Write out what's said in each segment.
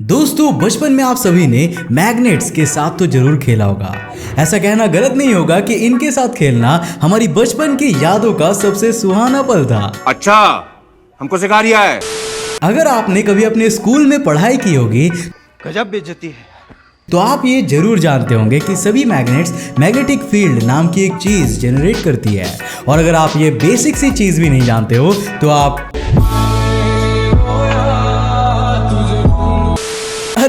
दोस्तों बचपन में आप सभी ने मैग्नेट्स के साथ तो जरूर खेला होगा। ऐसा कहना गलत नहीं होगा कि इनके साथ खेलना हमारी बचपन की यादों का सबसे सुहाना पल था। अच्छा, हमको सिखा रिया है। अगर आपने कभी अपने स्कूल में पढ़ाई की होगी गजब बेइज्जती है। तो आप ये जरूर जानते होंगे कि सभी मैग्नेट्स मैग्नेटिक फील्ड नाम की एक चीज जनरेट करती है। और अगर आप ये बेसिक सी चीज भी नहीं जानते हो तो आप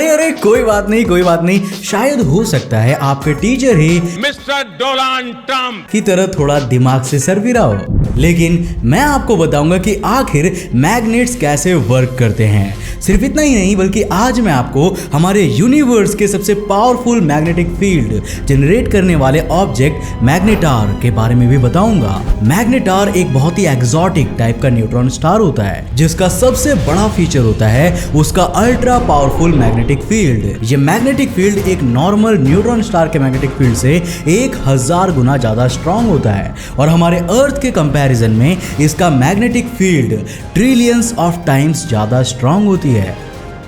अरे कोई बात नहीं, शायद हो सकता है आपके टीचर ही मिस्टर डोनाल्ड ट्रम्प की तरह थोड़ा दिमाग से सरफिरा हो। लेकिन मैं आपको बताऊंगा कि आखिर मैग्नेट्स कैसे वर्क करते हैं। सिर्फ इतना ही नहीं बल्कि आज मैं आपको हमारे यूनिवर्स के सबसे पावरफुल मैग्नेटिक फील्ड जनरेट करने वाले ऑब्जेक्ट मैग्नेटार के बारे में भी बताऊंगा। मैग्नेटार एक बहुत ही एक्सोटिक टाइप का न्यूट्रॉन स्टार होता है जिसका सबसे बड़ा फीचर होता है उसका अल्ट्रा पावरफुल मैग्नेटिक फील्ड। ये मैग्नेटिक फील्ड एक नॉर्मल न्यूट्रॉन स्टार के मैग्नेटिक फील्ड से 1000 गुना ज्यादा स्ट्रांग होता है और हमारे अर्थ के कंपैरिजन में इसका magnetic field trillions of times ज्यादा स्ट्रांग होती है।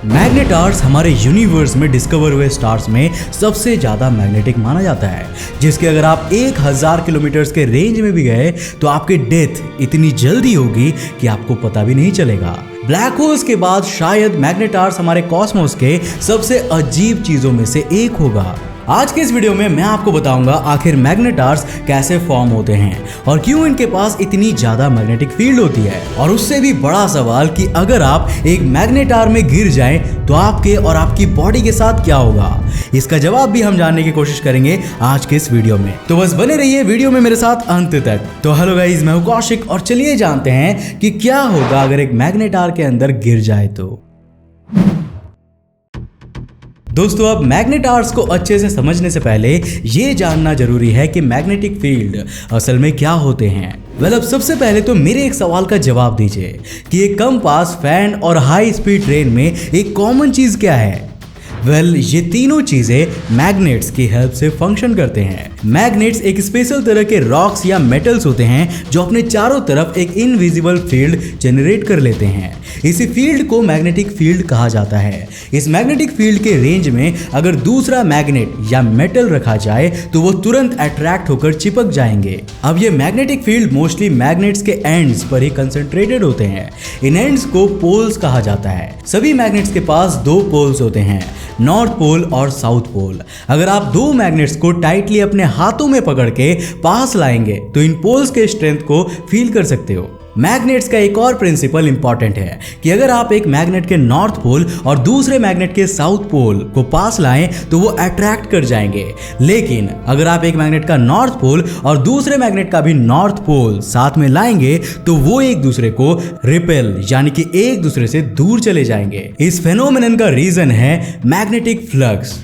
मैग्नेटार्स हमारे यूनिवर्स में डिस्कवर हुए स्टार्स में सबसे ज्यादा मैग्नेटिक माना जाता है, जिसके अगर आप 1000 किलोमीटर के रेंज में भी गए तो आपकी डेथ इतनी जल्दी होगी कि आपको पता भी नहीं चलेगा। ब्लैक होल्स के बाद शायद मैग्नेटार्स हमारे कॉस्मोस के सबसे अजीब चीजों में से एक होगा। आज के इस वीडियो में मैं आपको बताऊंगा आखिर मैग्नेटार्स कैसे फॉर्म होते हैं और क्यों इनके पास इतनी ज्यादा मैग्नेटिक फील्ड होती है। और उससे भी बड़ा सवाल कि अगर आप एक मैग्नेटार में गिर जाएं तो आपके और आपकी बॉडी के साथ क्या होगा। इसका जवाब भी हम जानने की कोशिश करेंगे आज के इस वीडियो में। तो बस बने रहिए वीडियो में मेरे साथ अंत तक। तो हेलो गाइस, मैं हूं कौशिक और चलिए जानते हैं कि क्या होगा अगर एक मैग्नेटार के अंदर गिर जाए तो। दोस्तों अब मैग्नेटार्स को अच्छे से समझने से पहले ये जानना जरूरी है कि मैग्नेटिक फील्ड असल में क्या होते हैं। अब सबसे पहले तो मेरे एक सवाल का जवाब दीजिए कि एक कंपास, फैन और हाई स्पीड ट्रेन में एक कॉमन चीज क्या है। ये तीनों चीजें मैग्नेट्स की हेल्प से फंक्शन करते हैं। मैग्नेट्स एक स्पेशल तरह के रॉक्स या मेटल्स होते हैं जो अपने चारों तरफ एक इनविजिबल फील्ड जनरेट कर लेते हैं। इसी फील्ड को मैग्नेटिक फील्ड कहा जाता है। इस मैग्नेटिक फील्ड के रेंज में अगर दूसरा मैग्नेट या मेटल रखा जाए तो वो तुरंत अट्रैक्ट होकर चिपक जाएंगे। अब ये मैग्नेटिक फील्ड मोस्टली मैग्नेट्स के एंड्स पर ही कंसंट्रेटेड होते हैं। इन एंड्स को पोल्स कहा जाता है। सभी मैग्नेट्स के पास 2 पोल्स होते हैं, नॉर्थ पोल और साउथ पोल। अगर आप 2 मैग्नेट्स को टाइटली अपने हाथों में पकड़ के पास लाएंगे तो इन पोल्स के स्ट्रेंथ को फील कर सकते हो। मैग्नेट्स का एक और प्रिंसिपल इंपॉर्टेंट है कि अगर आप एक मैग्नेट के नॉर्थ पोल और दूसरे मैग्नेट के साउथ पोल को पास लाएं तो वो अट्रैक्ट कर जाएंगे। लेकिन अगर आप एक मैग्नेट का नॉर्थ पोल और दूसरे मैग्नेट का भी नॉर्थ पोल साथ में लाएंगे तो वो एक दूसरे को रिपेल यानी कि एक दूसरे से दूर चले जाएंगे। इस फेनोमेनन का रीजन है मैग्नेटिक फ्लक्स।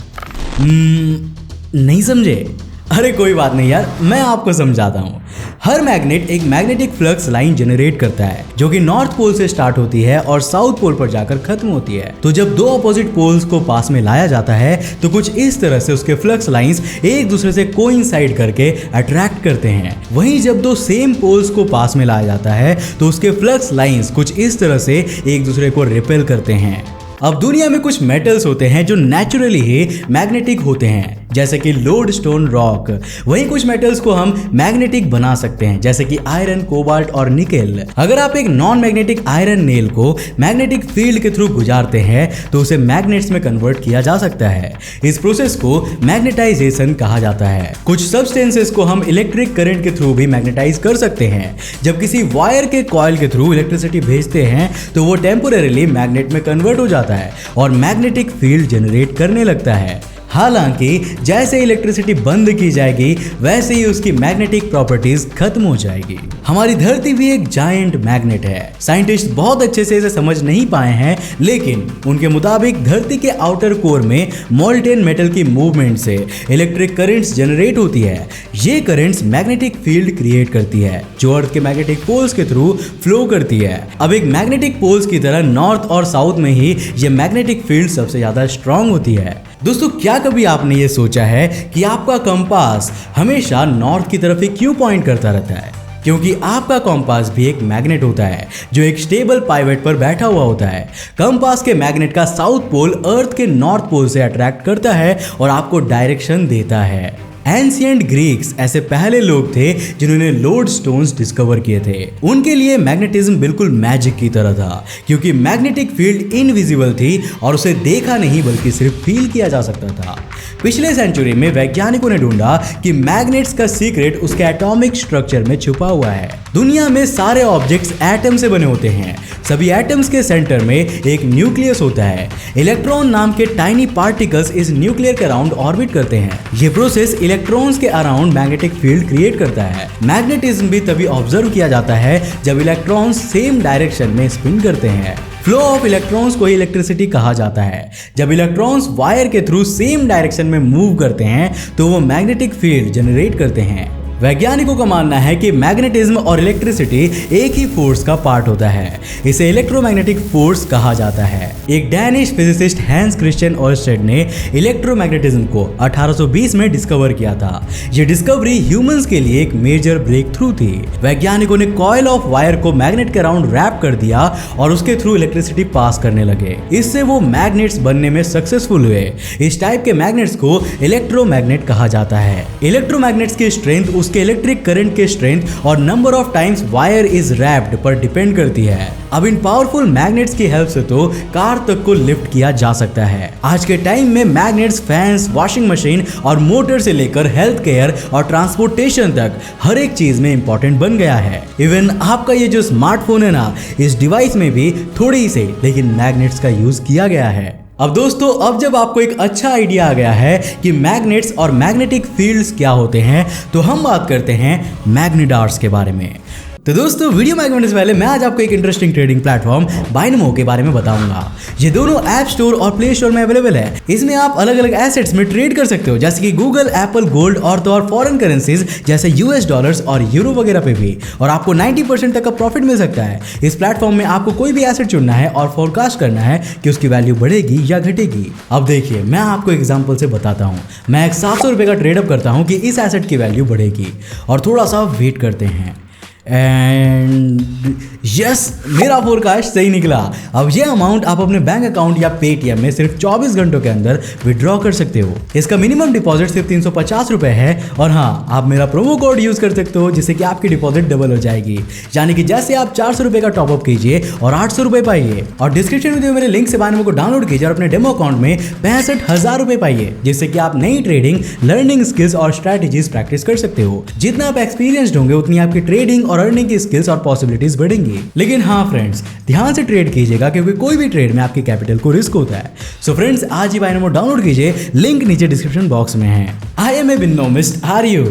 नहीं समझे? अरे कोई बात नहीं यार, मैं आपको समझाता हूँ। हर मैग्नेट एक मैग्नेटिक फ्लक्स लाइन जनरेट करता है जो कि नॉर्थ पोल से स्टार्ट होती है और साउथ पोल पर जाकर खत्म होती है। तो जब 2 अपोजिट पोल्स को पास में लाया जाता है तो कुछ इस तरह से उसके फ्लक्स लाइंस एक दूसरे से कोइंसाइड करके अट्रैक्ट करते हैं। वहीं जब 2 सेम पोल्स को पास में लाया जाता है तो उसके फ्लक्स लाइंस कुछ इस तरह से एक दूसरे को रिपेल करते हैं। अब दुनिया में कुछ मेटल्स होते हैं जो नेचुरली ही मैग्नेटिक होते हैं जैसे कि लोडस्टोन रॉक। वहीं कुछ मेटल्स को हम मैग्नेटिक बना सकते हैं जैसे कि आयरन, कोबाल्ट और निकेल। अगर आप एक नॉन मैग्नेटिक आयरन नेल को मैग्नेटिक फील्ड के थ्रू गुजारते हैं तो उसे मैग्नेट्स में कन्वर्ट किया जा सकता है। इस प्रोसेस को मैग्नेटाइजेशन कहा जाता है। कुछ सब्सटेंसेस को हम इलेक्ट्रिक करंट के थ्रू भी मैग्नेटाइज कर सकते हैं। जब किसी वायर के कॉइल के थ्रू इलेक्ट्रिसिटी भेजते हैं तो वो टेम्पोरेरीली मैग्नेट में कन्वर्ट हो जाता है और मैग्नेटिक फील्ड जनरेट करने लगता है। हालांकि जैसे इलेक्ट्रिसिटी बंद की जाएगी वैसे ही उसकी मैग्नेटिक प्रॉपर्टीज खत्म हो जाएगी। हमारी धरती भी एक जायंट मैग्नेट है। साइंटिस्ट बहुत अच्छे से इसे समझ नहीं पाए हैं, लेकिन उनके मुताबिक धरती के आउटर कोर में मोल्टेन मेटल की मूवमेंट से इलेक्ट्रिक करंट्स जनरेट होती है। ये करंट्स मैग्नेटिक फील्ड क्रिएट करती है जो अर्थ के मैग्नेटिक पोल्स के थ्रू फ्लो करती है। अब एक मैग्नेटिक पोल्स की तरह नॉर्थ और साउथ में ही ये मैग्नेटिक फील्ड सबसे ज्यादा स्ट्रांग होती है। दोस्तों क्या कभी आपने ये सोचा है कि आपका कंपास हमेशा नॉर्थ की तरफ ही क्यों पॉइंट करता रहता है? क्योंकि आपका कंपास भी एक मैग्नेट होता है जो एक स्टेबल पाइवट पर बैठा हुआ होता है। कंपास के मैग्नेट का साउथ पोल अर्थ के नॉर्थ पोल से अट्रैक्ट करता है और आपको डायरेक्शन देता है। एंशिएंट ग्रीक्स ऐसे पहले लोग थे जिन्होंने लोडस्टोन्स डिस्कवर किए थे। उनके लिए मैग्नेटिज्म बिल्कुल मैजिक की तरह था, क्योंकि मैग्नेटिक फील्ड इनविजिबल थी और उसे देखा नहीं बल्कि सिर्फ फील किया जा सकता था। पिछले सेंचुरी में वैज्ञानिकों ने ढूंढा कि मैग्नेट्स का सीक्रेट उसके एटॉमिक स्ट्रक्चर में छुपा हुआ है। दुनिया में सारे ऑब्जेक्ट्स एटम से बने होते हैं। सभी एटम्स के सेंटर में एक न्यूक्लियस होता है। इलेक्ट्रॉन नाम के टाइनी पार्टिकल्स इस न्यूक्लियर के अराउंड ऑर्बिट करते हैं। ये प्रोसेस इलेक्ट्रॉन्स के अराउंड मैग्नेटिक फील्ड क्रिएट करता है। मैग्नेटिज्म भी तभी ऑब्जर्व किया जाता है जब इलेक्ट्रॉन्स सेम डायरेक्शन में स्पिन करते हैं। फ्लो ऑफ इलेक्ट्रॉन्स को इलेक्ट्रिसिटी कहा जाता है। जब इलेक्ट्रॉन्स वायर के थ्रू सेम डायरेक्शन में मूव करते हैं तो वो मैग्नेटिक फील्ड जनरेट करते हैं। वैज्ञानिकों का मानना है कि मैग्नेटिज्म और इलेक्ट्रिसिटी एक ही फोर्स का पार्ट होता है। इसे इलेक्ट्रोमैग्नेटिक फोर्स कहा जाता है। एक डैनिश फिजिसिस्ट हैंस क्रिश्चियन ऑयरस्टेड ने इलेक्ट्रोमैग्नेटिज्म को 1820 में डिस्कवर किया था। यह डिस्कवरी ह्यूमंस के लिए एक मेजर ब्रेक थ्रू थी। वैज्ञानिकों ने कॉइल ऑफ वायर को मैग्नेट के अराउंड रैप कर दिया और उसके थ्रू इलेक्ट्रिसिटी पास करने लगे। इससे वो मैग्नेट्स बनने में सक्सेसफुल हुए। इस टाइप के मैग्नेट्स को इलेक्ट्रोमैग्नेट कहा जाता है। इलेक्ट्रोमैग्नेट्स की स्ट्रेंथ उसके इलेक्ट्रिक करंट के स्ट्रेंथ और number of times wire is wrapped पर डिपेंड करती है। अब इन पावरफुल मैग्नेट्स की हेल्प से तो कार तक को लिफ्ट किया जा सकता है। आज के टाइम में मैग्नेट्स फैंस, वॉशिंग मशीन और मोटर से लेकर हेल्थ केयर और ट्रांसपोर्टेशन तक हर एक चीज में इंपॉर्टेंट बन गया है। इवन आपका ये जो स्मार्टफोन है ना, इस डिवाइस में भी थोड़ी से लेकिन मैग्नेट्स का यूज किया गया है। अब दोस्तों, अब जब आपको एक अच्छा आइडिया आ गया है कि मैग्नेट्स और मैग्नेटिक फील्ड्स क्या होते हैं, तो हम बात करते हैं मैग्नेटार्स के बारे में। तो दोस्तों, वीडियो में आगे से पहले मैं आज आपको एक इंटरेस्टिंग ट्रेडिंग प्लेटफॉर्म बाइनोमो के बारे में बताऊंगा। ये दोनों ऐप स्टोर और प्ले स्टोर में अवेलेबल है। इसमें आप अलग अलग एसेट्स में ट्रेड कर सकते हो, जैसे कि गूगल, एप्पल, गोल्ड और तो और फॉरेन करेंसीज जैसे यूएस डॉलर्स और यूरो वगैरह पे भी, और आपको 90% तक का प्रॉफिट मिल सकता है। इस प्लेटफॉर्म में आपको कोई भी एसेट चुनना है और फोरकास्ट करना है कि उसकी वैल्यू बढ़ेगी या घटेगी। अब देखिए, मैं आपको एग्जाम्पल से बताता हूँ। मैं एक 700 रुपये का ट्रेडअप करता हूँ कि इस एसेट की वैल्यू बढ़ेगी, और थोड़ा सा वेट करते हैं एंड यस, मेरा फोरकास्ट सही निकला। अब ये अमाउंट आप अपने बैंक अकाउंट या पेटीएम में सिर्फ 24 घंटों के अंदर विड्रॉ कर सकते हो। इसका मिनिमम डिपॉजिट सिर्फ 350 रुपए है, और हाँ, आप मेरा प्रोमो कोड यूज कर सकते हो जिससे कि आपकी डिपॉजिट डबल हो जाएगी। यानी कि जैसे आप 400 रुपए का टॉपअप कीजिए और 800 रुपए पाइए, और डिस्क्रिप्शन में दिए मेरे लिंक से बाइनोमो को डाउनलोड कीजिए और अपने डेमो अकाउंट में 65,000 रुपए पाइए, जिससे कि आप नई ट्रेडिंग, लर्निंग स्किल्स और स्ट्रैटेजीज प्रैक्टिस कर सकते हो। जितना आप एक्सपीरियंस्ड होंगे उतनी आपकी ट्रेडिंग और अर्निंग की स्किल्स और पॉसिबिलिटीज बढ़ेंगी। लेकिन हाँ फ्रेंड्स, ध्यान से ट्रेड कीजिएगा, क्योंकि कोई भी ट्रेड में आपकी कैपिटल को रिस्क होता है। सो फ्रेंड्स, आज ही बाइनोमो डाउनलोड कीजिए, लिंक नीचे डिस्क्रिप्शन बॉक्स में है। I am a Binomist, are you?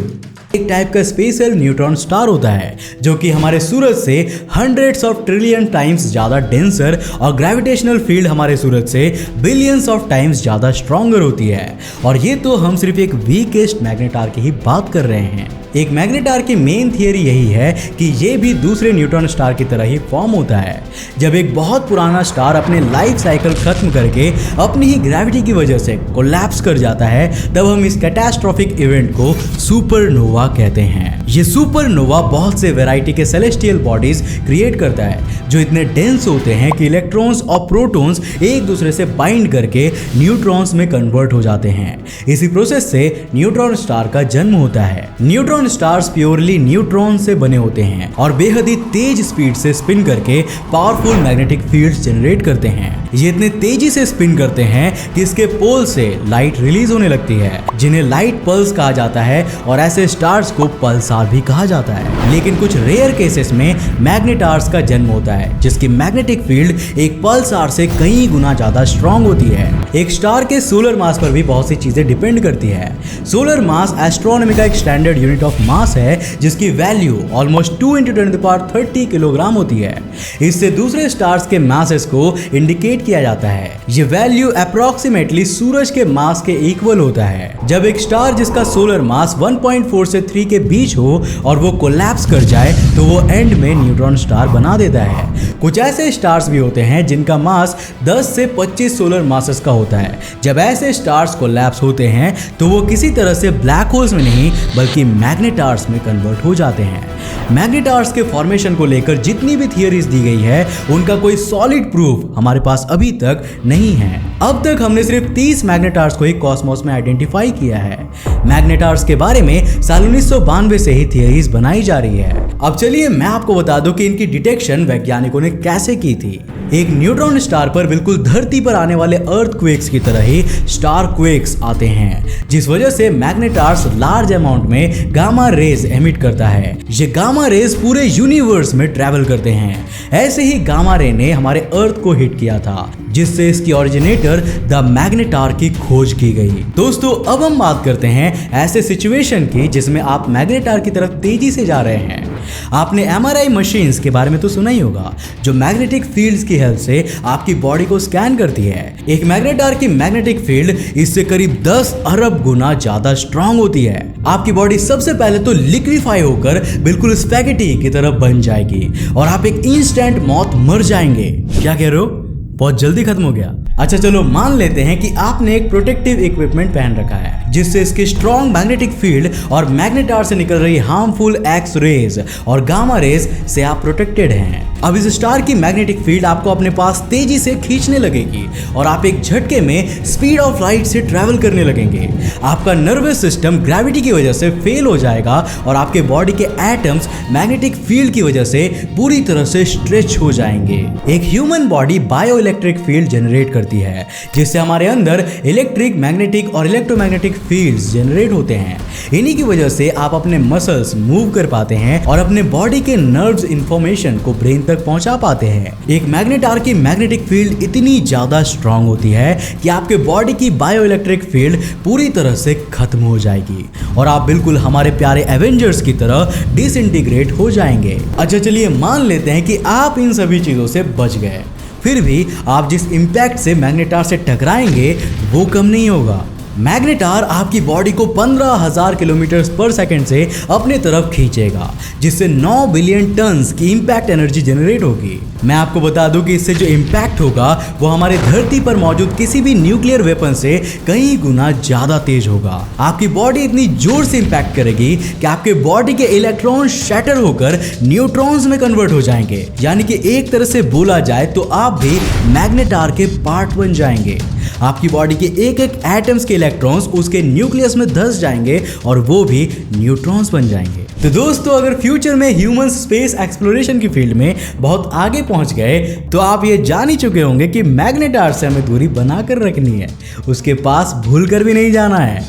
एक टाइप का स्पेशल न्यूट्रॉन स्टार होता है जो कि हमारे सूरज से हंड्रेड्स ऑफ ट्रिलियन टाइम्स ज्यादा डेंसर, और ग्रेविटेशनल फील्ड हमारे सूरज से बिलियंस ऑफ टाइम्स ज्यादा स्ट्रॉन्गर होती है। और ये तो हम सिर्फ एक वीकेस्ट मैग्नेटार की ही बात कर रहे हैं। एक मैग्नेटार की मेन थियरी यही है कि ये भी दूसरे न्यूट्रॉन स्टार की तरह ही फॉर्म होता है। जब एक बहुत पुराना स्टार अपने लाइफ साइकिल खत्म करके अपनी ही ग्रेविटी की वजह से कोलैप्स कर जाता है, तब हम इस कैटास्ट्रोफिक इवेंट को सुपरनोवा कहते हैं। ये सुपरनोवा बहुत से वैरायटी के सेलेस्टियल बॉडीज क्रिएट करता है जो इतने डेंस होते हैं कि इलेक्ट्रॉन्स और प्रोटॉन्स एक दूसरे से बाइंड करके न्यूट्रॉन्स में कन्वर्ट हो जाते हैं। इसी प्रोसेस से न्यूट्रॉन स्टार का जन्म होता है। न्यूट्रॉन स्टार्स प्योरली न्यूट्रॉन से बने होते हैं और बेहद ही तेज स्पीड से स्पिन करके पावरफुल मैग्नेटिक फील्ड्स जनरेट करते हैं। ये इतने तेजी से स्पिन करते हैं कि इसके पोल से लाइट रिलीज होने लगती है, जिन्हें लाइट पल्स कहा जाता है, और ऐसे स्टार्स को पल्सार भी कहा जाता है। लेकिन कुछ रेयर केसेस में मैग्नेटार्स का जन्म होता है जिसकी मैग्नेटिक फील्ड एक पल्सार से कई गुना ज्यादा स्ट्रॉन्ग होती है। एक स्टार के सोलर मास पर भी बहुत सी चीजें डिपेंड करती है। सोलर मास एस्ट्रोनॉमी का एक स्टैंडर्ड यूनिट ऑफ मास है जिसकी वैल्यू ऑलमोस्ट 2 × 10⁻30 किलोग्राम होती है। इससे दूसरे स्टार्स के मासेस को इंडिकेट कैलकुलेट किया जाता है। ये वैल्यू अप्रोक्सीमेटली सूरज के मास के इक्वल होता है। जब एक स्टार जिसका सोलर मास 1.4 से 3 के बीच हो और वो कोलैप्स कर जाए तो वो एंड में न्यूट्रॉन स्टार बना देता है। कुछ ऐसे स्टार्स भी होते हैं जिनका मास 10 से 25 सोलर मासेस का होता है। जब ऐसे स्टार्स कोलैप्स होते हैं तो वो किसी तरह से ब्लैक होल्स में नहीं बल्कि मैग्नेटार्स में कन्वर्ट हो जाते हैं। मैग्नेटार्स के फॉर्मेशन को लेकर जितनी भी थियरीज दी गई है उनका कोई सॉलिड प्रूफ हमारे पास अभी तक नहीं है। अब तक हमने सिर्फ 30 मैग्नेटार्स को ही कॉस्मोस में आइडेंटिफाई किया है। मैग्नेटार्स के बारे में साल 1992 से ही थियरीज बनाई जा रही है। अब चलिए मैं आपको बता दूं कि इनकी डिटेक्शन वैज्ञानिकों ने कैसे की थी। एक न्यूट्रॉन स्टार पर बिल्कुल धरती पर आने वाले अर्थक्वेक्स की तरह ही स्टार क्वेक्स आते हैं, जिस वजह से मैग्नेटार्स लार्ज अमाउंट में गामा रेज एमिट करता है। ये गामा रेज पूरे यूनिवर्स में ट्रैवल करते हैं। ऐसे ही गामा रे ने हमारे अर्थ को हिट किया था, जिससे इसकी ओरिजिनेटर द मैग्नेटार की खोज की गई। दोस्तों अब हम बात करते हैं ऐसे सिचुएशन की जिसमें आप मैग्नेटार की तरफ तेजी से जा रहे हैं। आपने MRI मशीन्स के बारे में तो सुना ही होगा, जो मैग्नेटिक फील्ड्स की हेल्प से आपकी बॉडी को स्कैन करती है। एक मैग्नेटार की मैग्नेटिक फील्ड इससे करीब 10 अरब गुना ज्यादा स्ट्रांग होती है। आपकी बॉडी सबसे पहले तो लिक्विफाई होकर बिल्कुल स्पैगेटी की तरह बन जाएगी और आप एक इंस्टेंट मौत मर जाएंगे। क्या कह रहे हो? बहुत जल्दी खत्म हो गया। अच्छा चलो मान लेते हैं कि आपने एक प्रोटेक्टिव इक्विपमेंट पहन रखा है, जिससे इसकी स्ट्रॉन्ग मैग्नेटिक फील्ड और मैग्नेटार से निकल रही हार्मफुल एक्स रेज और गामा रेज से आप प्रोटेक्टेड हैं। अब इस स्टार की मैग्नेटिक फील्ड आपको अपने पास तेजी से खींचने लगेगी और आप एक झटके में स्पीड ऑफ लाइट से ट्रैवल करने लगेंगे। आपका नर्वस सिस्टम ग्रेविटी की वजह से फेल हो जाएगा और आपके बॉडी के एटम्स मैग्नेटिक फील्ड की वजह से पूरी तरह से स्ट्रेच हो जाएंगे। एक human body bio electric field generate करती है, जिससे हमारे अंदर इलेक्ट्रिक, मैग्नेटिक और इलेक्ट्रोमैग्नेटिक फील्ड्स जनरेट होते हैं। इन्हीं की वजह से आप अपने मसल्स मूव कर पाते हैं और अपने बॉडी के नर्व्स इंफॉर्मेशन को ब्रेन तक पहुंचा पाते हैं। एक मैग्नेटार की मैग्नेटिक फील्ड इतनी ज्यादा स्ट्रांग होती है कि आपके बॉडी की बायो इलेक्ट्रिक फील्ड पूरी तरह से खत्म हो जाएगी और आप बिल्कुल हमारे प्यारे एवेंजर्स की तरह डिसइंटीग्रेट हो जाएंगे। अच्छा चलिए मान लेते हैं कि आप इन सभी चीजों से बच गए, फिर भी आप जिस इंपैक्ट से मैग्नेटार से टकराएंगे वो कम नहीं होगा। मैग्नेटार आपकी बॉडी को 15,000 किलोमीटर पर सेकंड से अपने तरफ खींचेगा, जिससे 9 बिलियन टन्स की इंपैक्ट एनर्जी जनरेट होगी। मैं आपको बता दूं कि इससे जो इंपैक्ट होगा वो हमारे धरती पर मौजूद किसी भी न्यूक्लियर वेपन से कई गुना ज्यादा तेज होगा। आपकी बॉडी इतनी जोर से इंपैक्ट करेगी कि आपके बॉडी के इलेक्ट्रॉन शैटर होकर न्यूट्रॉन्स में कन्वर्ट हो जाएंगे। यानी कि एक तरह से बोला जाए तो आप भी मैग्नेटार के पार्ट बन जाएंगे। आपकी बॉडी के एक एक एटम्स के इलेक्ट्रॉन्स उसके न्यूक्लियस में धंस जाएंगे और वो भी न्यूट्रॉन्स बन जाएंगे। तो दोस्तों अगर फ्यूचर में ह्यूमंस स्पेस एक्सप्लोरेशन की फील्ड में बहुत आगे पहुंच गए तो आप ये जान ही चुके होंगे कि मैग्नेटार से हमें दूरी बनाकर रखनी है, उसके पास भूल कर भी नहीं जाना है।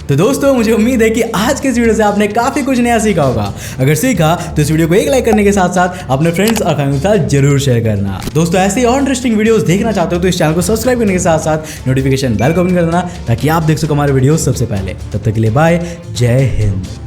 तो दोस्तों मुझे उम्मीद है कि आज के इस वीडियो से आपने काफी कुछ नया सीखा होगा। अगर सीखा तो इस वीडियो को एक लाइक करने के साथ साथ अपने फ्रेंड्स और फैमिली के साथ जरूर शेयर करना। दोस्तों ऐसे ही और इंटरेस्टिंग वीडियोस देखना चाहते हो तो इस चैनल को सब्सक्राइब करने के साथ साथ नोटिफिकेशन बेल को ऑन कर देना, ताकि आप देख सको हमारे वीडियो सबसे पहले। तब तक के लिए बाय, जय हिंद।